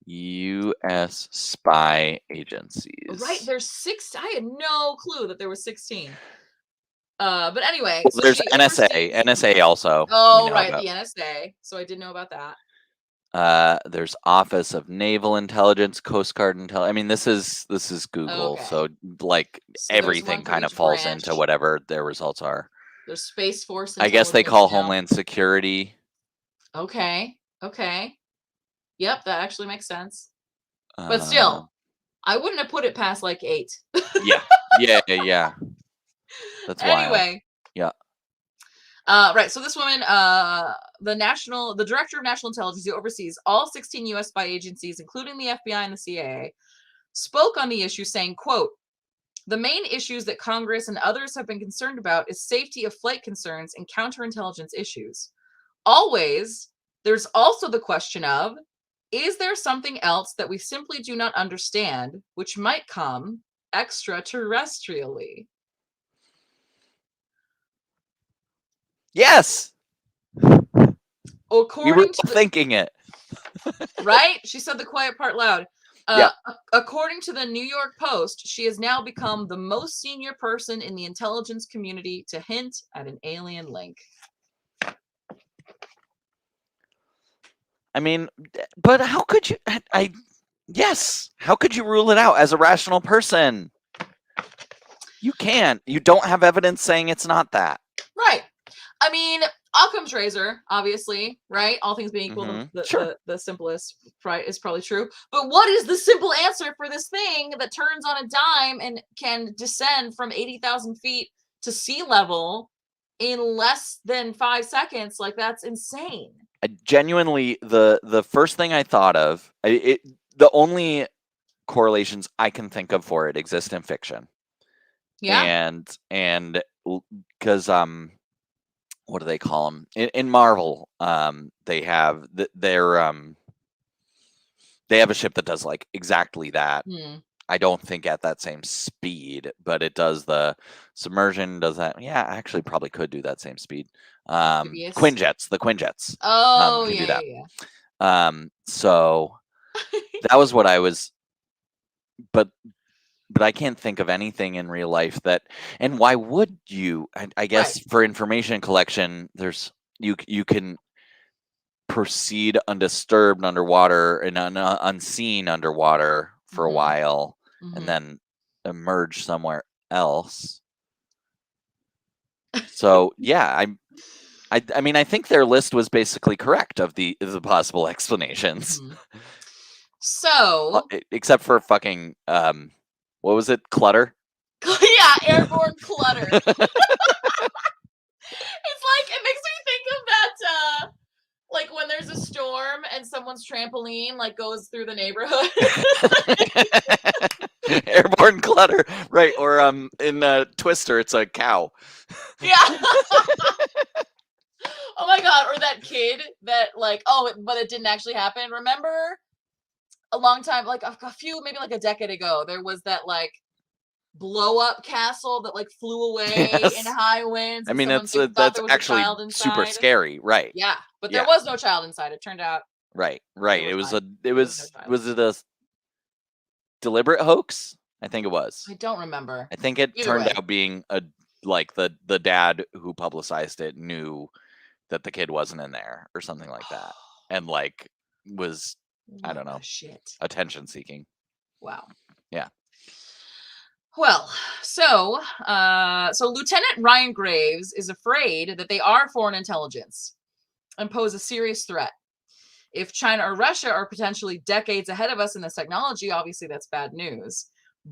U.S. spy agencies. Right, there's 6. I had no clue that there was 16. But anyway, so there's NSA. NSA also. Oh, right, the NSA. So I did know about that. There's Office of Naval Intelligence, Coast Guard Intelligence. I mean, this is Google, so like everything kind of falls into whatever their results are. There's Space Force. I guess they call Homeland Security. Okay. Yep, that actually makes sense. But still, I wouldn't have put it past like 8. Yeah. That's why. Anyway. Yeah. Right. So this woman, the director of national intelligence, who oversees all 16 U.S. spy agencies, including the FBI and the CIA, spoke on the issue, saying, quote, "The main issues that Congress and others have been concerned about is safety of flight concerns and counterintelligence issues. Always, there's also the question of, is there something else that we simply do not understand, which might come extraterrestrially?" Yes. According we were to thinking it. Right? She said the quiet part loud. According to the New York Post, she has now become the most senior person in the intelligence community to hint at an alien link. I mean, but how could you? Yes. How could you rule it out as a rational person? You can't. You don't have evidence saying it's not that. Right. I mean, Occam's razor, obviously, right? All things being equal, the simplest is probably true. But what is the simple answer for this thing that turns on a dime and can descend from 80,000 feet to sea level in less than 5 seconds? Like, that's insane. Genuinely, the first thing I thought of, the only correlations I can think of for it exist in fiction. Yeah. And because what do they call them in Marvel? They have they have a ship that does like exactly that. I don't think at that same speed, but it does the submersion. Does that? Yeah, actually, probably could do that same speed. Quinjets, the Quinjets. Oh, can yeah, do that. yeah. So that was what I was, but I can't think of anything in real life that. And why would you? I guess for information collection, there's you can proceed undisturbed underwater and unseen underwater for a while, and then emerge somewhere else. So yeah, I mean, I think their list was basically correct of the possible explanations. So, except for fucking what was it? Clutter. Yeah, airborne clutter. It's like, it makes me think of that like when there's a storm and someone's trampoline like goes through the neighborhood. Airborne clutter, right? Or in Twister, it's a cow. Yeah. Oh my god! Or that kid that like, but it didn't actually happen. Remember, a long time, like a few, maybe like a decade ago, there was that like blow up castle that like flew away in high winds. I mean, that's actually super scary, right? Yeah, but there was no child inside. It turned out. Right. It was a deliberate hoax. I think it was. I don't remember. I think it turned out being the dad who publicized it knew that the kid wasn't in there or something like that, and like was I don't know, attention seeking. Wow. Yeah. Well, so Lieutenant Ryan Graves is afraid that they are foreign intelligence and pose a serious threat. If China or Russia are potentially decades ahead of us in this technology, obviously that's bad news.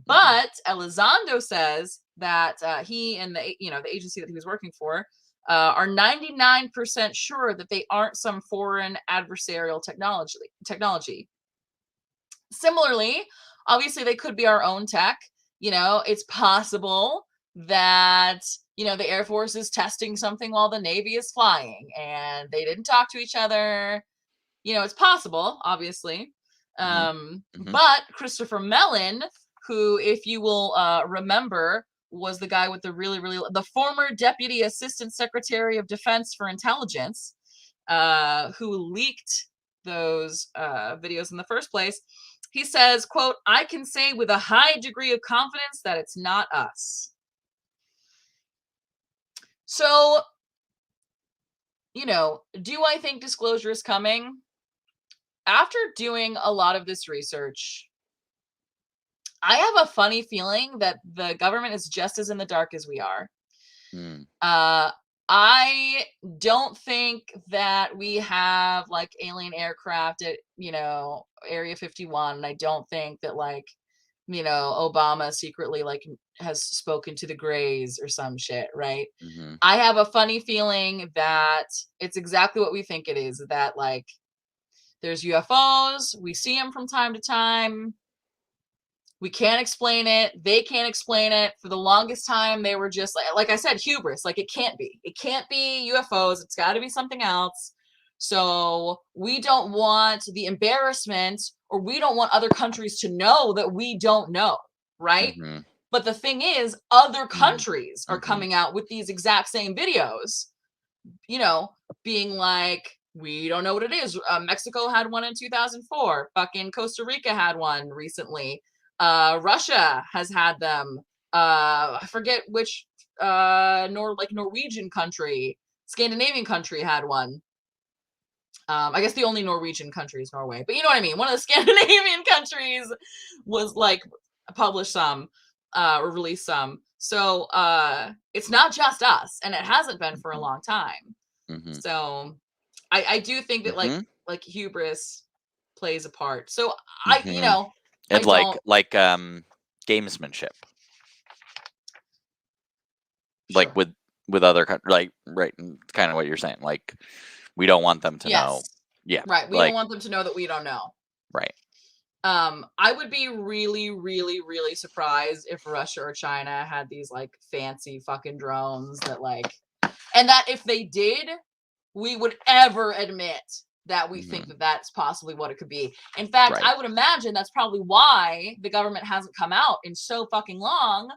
But Elizondo says that he and the agency that he was working for are 99% sure that they aren't some foreign adversarial technology. Similarly, obviously they could be our own tech. It's possible that, the Air Force is testing something while the Navy is flying and they didn't talk to each other. It's possible, obviously. But Christopher Mellon, who, if you will remember, was the guy with the former Deputy Assistant Secretary of Defense for Intelligence, who leaked those videos in the first place. He says, quote, "I can say with a high degree of confidence that it's not us." So, do I think disclosure is coming? After doing a lot of this research, I have a funny feeling that the government is just as in the dark as we are. I don't think that we have like alien aircraft at, Area 51. And I don't think that like, Obama secretly like has spoken to the Greys or some shit, right? I have a funny feeling that it's exactly what we think it is, that like there's UFOs, we see them from time to time. We can't explain it. They can't explain it. For the longest time, they were just like I said, hubris. Like it can't be. It can't be UFOs. It's got to be something else. So we don't want the embarrassment, or we don't want other countries to know that we don't know, right? But the thing is, other countries are coming out with these exact same videos, being like, We don't know what it is. Mexico had one in 2004. Fucking Costa Rica had one recently. Russia has had them. I forget which Norwegian country, Scandinavian country had one. I guess the only Norwegian country is Norway, but you know what I mean. One of the Scandinavian countries was like published some or released some. So it's not just us, and it hasn't been for a long time. Mm-hmm. So I do think that Mhm. like hubris plays a part. So Mhm. And like gamesmanship, like Sure. with other like right, kind of what you're saying. Like we don't want them to know. Yes. Yeah, Right. We like don't want them to know that we don't know. right. I would be really, really, really surprised if Russia or China had these like fancy fucking drones that like, and that if they did, we would ever admit that we think that that's possibly what it could be. In fact, Right. I would imagine that's probably why the government hasn't come out in so fucking long,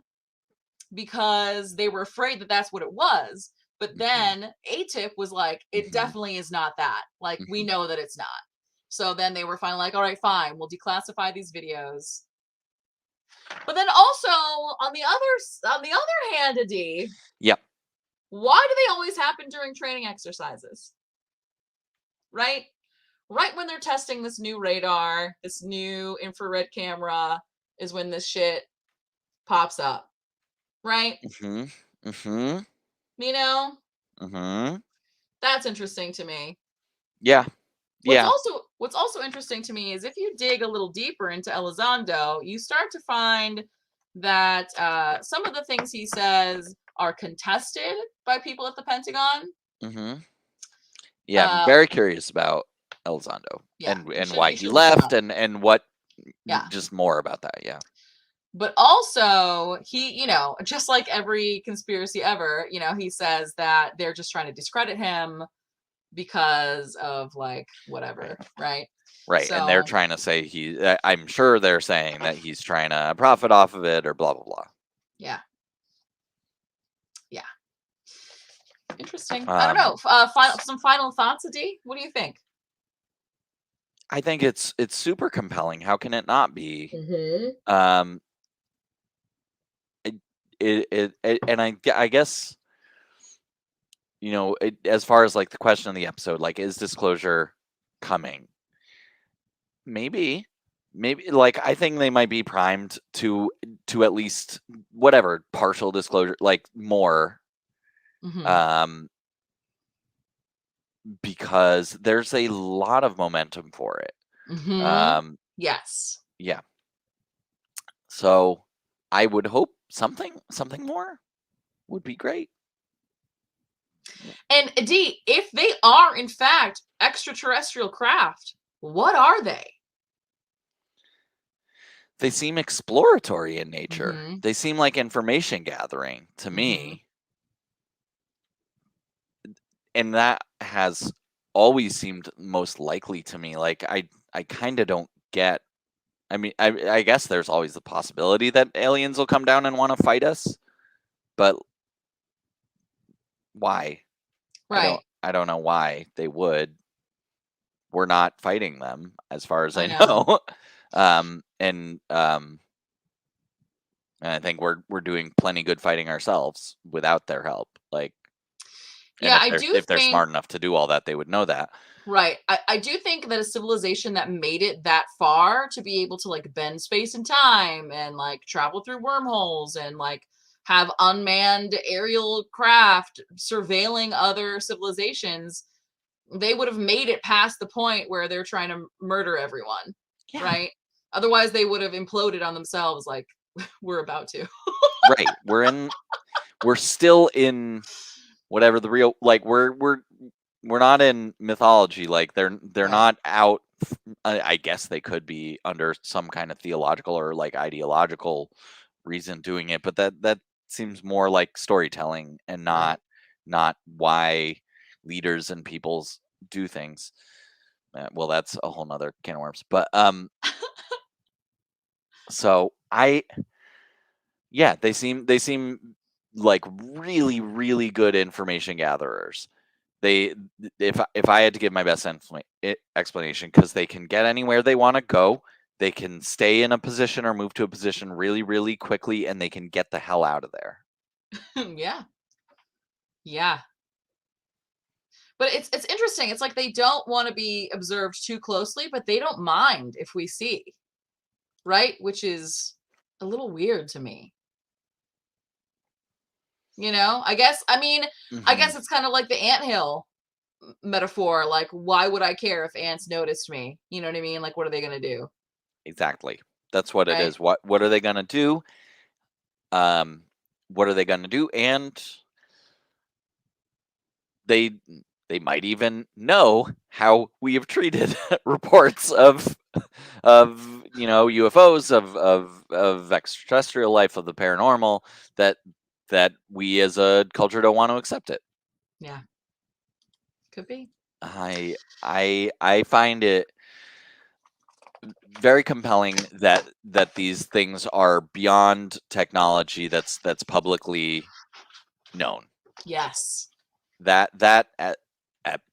because they were afraid that that's what it was. But then ATIP was like, it definitely is not that. Like, we know that it's not. So then they were finally like, all right, fine, we'll declassify these videos. But then also on the other hand, Adi, Yep. why do they always happen during training exercises? Right? Right when they're testing this new radar, this new infrared camera, is when this shit pops up. Right? Mhm. Mhm. You know? Mhm. That's interesting to me. Yeah. Yeah. What's also interesting to me is if you dig a little deeper into Elizondo, you start to find that some of the things he says are contested by people at the Pentagon. Mhm. Yeah, I'm very curious about Elizondo Yeah, and why you he should look him left up. and what Yeah. just more about that. Yeah. But also, he, you know, just like every conspiracy ever, you know, he says that they're just trying to discredit him because of like whatever, right? Right. And they're So, trying to say I'm sure they're saying that he's trying to profit off of it or blah blah blah. yeah. Yeah. Interesting. I don't know. Some final thoughts, Adi? What do you think? I think it's super compelling. How can it not be? Mm-hmm. Um, and I guess as far as like the question of the episode, like, is disclosure coming? Maybe, like I think they might be primed to at least whatever partial disclosure, like more, Mm-hmm. because there's a lot of momentum for it. Mm-hmm. Yes. Yeah. So I would hope something more would be great. And Adi, if they are in fact extraterrestrial craft, what are they? They seem exploratory in nature. Mm-hmm. They seem like information gathering to me. And that has always seemed most likely to me. Like I kind of don't get. I mean, I guess there's always the possibility that aliens will come down and want to fight us, but why? Right. I don't know why they would. We're not fighting them, as far as I know. know. And I think we're doing plenty good fighting ourselves without their help. Like, and Yeah, I do if they're think, smart enough to do all that, they would know that. right. I do think that a civilization that made it that far to be able to like bend space and time and like travel through wormholes and like have unmanned aerial craft surveilling other civilizations, they would have made it past the point where they're trying to murder everyone. Yeah. Right? Otherwise they would have imploded on themselves like we're about to. Right. We're still in whatever the real, like we're not in mythology. Like they're Right. not out. I guess they could be under some kind of theological or like ideological reason doing it, but that seems more like storytelling and Right. not why leaders and peoples do things. Well, that's a whole nother can of worms. But so they seem like really, really good information gatherers. if I had to give my best explanation, because they can get anywhere they want to go, they can stay in a position or move to a position really, really quickly, and they can get the hell out of there. Yeah. But it's interesting. It's like they don't want to be observed too closely, but they don't mind if we see, right? Which is a little weird to me. I guess it's kind of like the anthill metaphor. Like, why would I care if ants noticed me? You know what I mean? Like, what are they going to do? Exactly. That's what it Right? is. What are they going to do? What are they going to do? And they might even know how we have treated reports of UFOs, of extraterrestrial life, of the paranormal, that we as a culture don't want to accept it. Yeah. Could be. I find it very compelling that these things are beyond technology that's publicly known. Yes. That at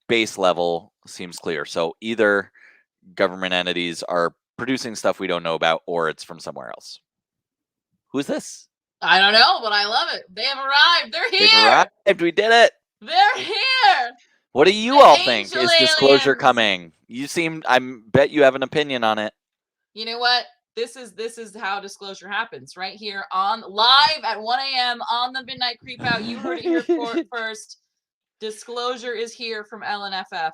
base level seems clear. So either government entities are producing stuff we don't know about, or it's from somewhere else. Who's this? I don't know, but I love it. They have arrived. They're here. They've arrived. We did it. They're here. What do you The all think? angel Is disclosure aliens. coming? I bet you have an opinion on it. You know what? This is how disclosure happens, right here on live at 1 a.m. on the Midnight Creep Out. You heard it here first. Disclosure is here from LNFF.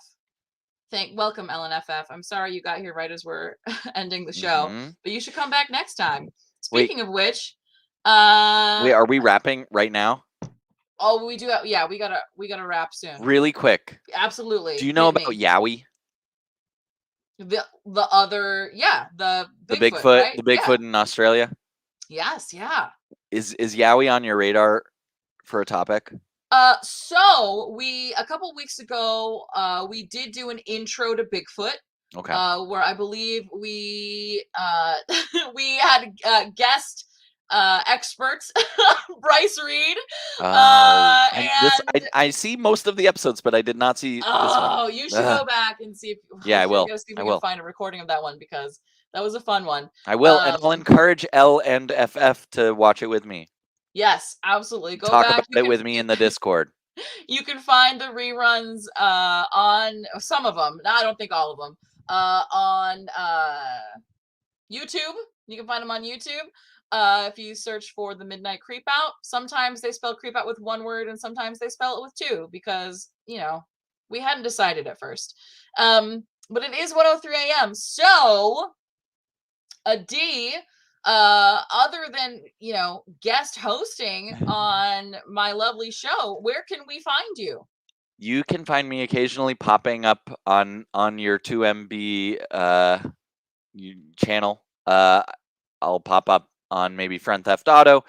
Welcome, LNFF. I'm sorry you got here right as we're ending the show, but you should come back next time. Speaking of which, wait, are we wrapping right now? Oh, we do. Yeah, we gotta wrap soon. Really quick. Absolutely. Do you know about Yowie? The other, the Bigfoot, right? The Bigfoot in Australia. Yes, yeah. Is Yowie on your radar for a topic? So a couple weeks ago, we did do an intro to Bigfoot. Okay. Where I believe we we had guest experts, Bryce Reed. I see most of the episodes, but I did not see this one. Oh, you should go back and see if I will. See if we can find a recording of that one, because that was a fun one. I will, and I'll encourage L and FF to watch it with me. Yes, absolutely. Go talk back. About it with me in the Discord. You can find the reruns on some of them. No, I don't think all of them. On YouTube. You can find them on YouTube. If you search for the Midnight Creep Out. Sometimes they spell creep out with one word, and sometimes they spell it with two, because we hadn't decided at first. But it is 1:03 a.m. So a D. Other than guest hosting on my lovely show, where can we find you? You can find me occasionally popping up on your 2MB channel. I'll pop up on maybe Friend Theft Auto.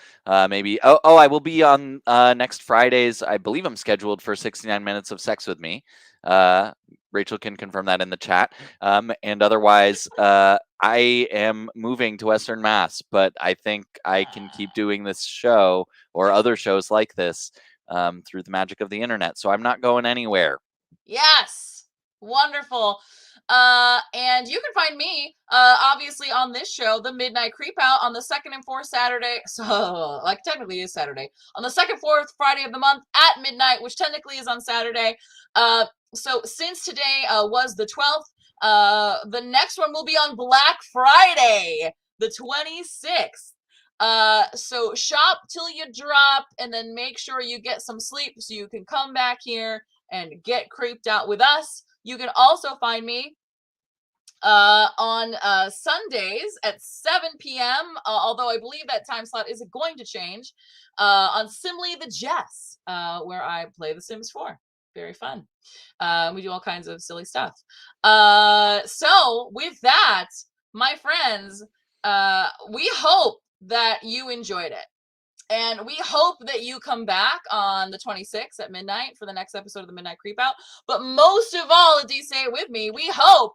Maybe I will be on next Fridays. I believe I'm scheduled for 69 Minutes of Sex with Me. Rachel can confirm that in the chat. And otherwise, I am moving to Western Mass, but I think I can keep doing this show or other shows like this through the magic of the internet. So I'm not going anywhere. Yes. Wonderful. And you can find me, obviously, on this show, The Midnight Creep Out, on the second and fourth Saturday. So, technically is Saturday. On the second, fourth Friday of the month at midnight, which technically is on Saturday. So since today was the 12th, the next one will be on Black Friday, the 26th. So shop till you drop, and then make sure you get some sleep so you can come back here and get creeped out with us. You can also find me on Sundays at 7 p.m., although I believe that time slot isn't going to change, on Simply the Jess, where I play The Sims 4. Very fun. We do all kinds of silly stuff. So with that, my friends, we hope that you enjoyed it. And we hope that you come back on the 26th at midnight for the next episode of the Midnight Creep Out. But most of all, D, say it with me, we hope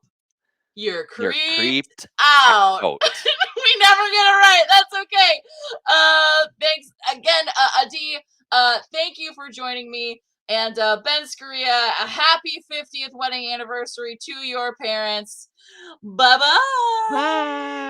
you're creeped out. We never get it right. That's okay. Thanks again, Adi. Thank you for joining me. And Ben Scaria, a happy 50th wedding anniversary to your parents. Bye-bye. Bye.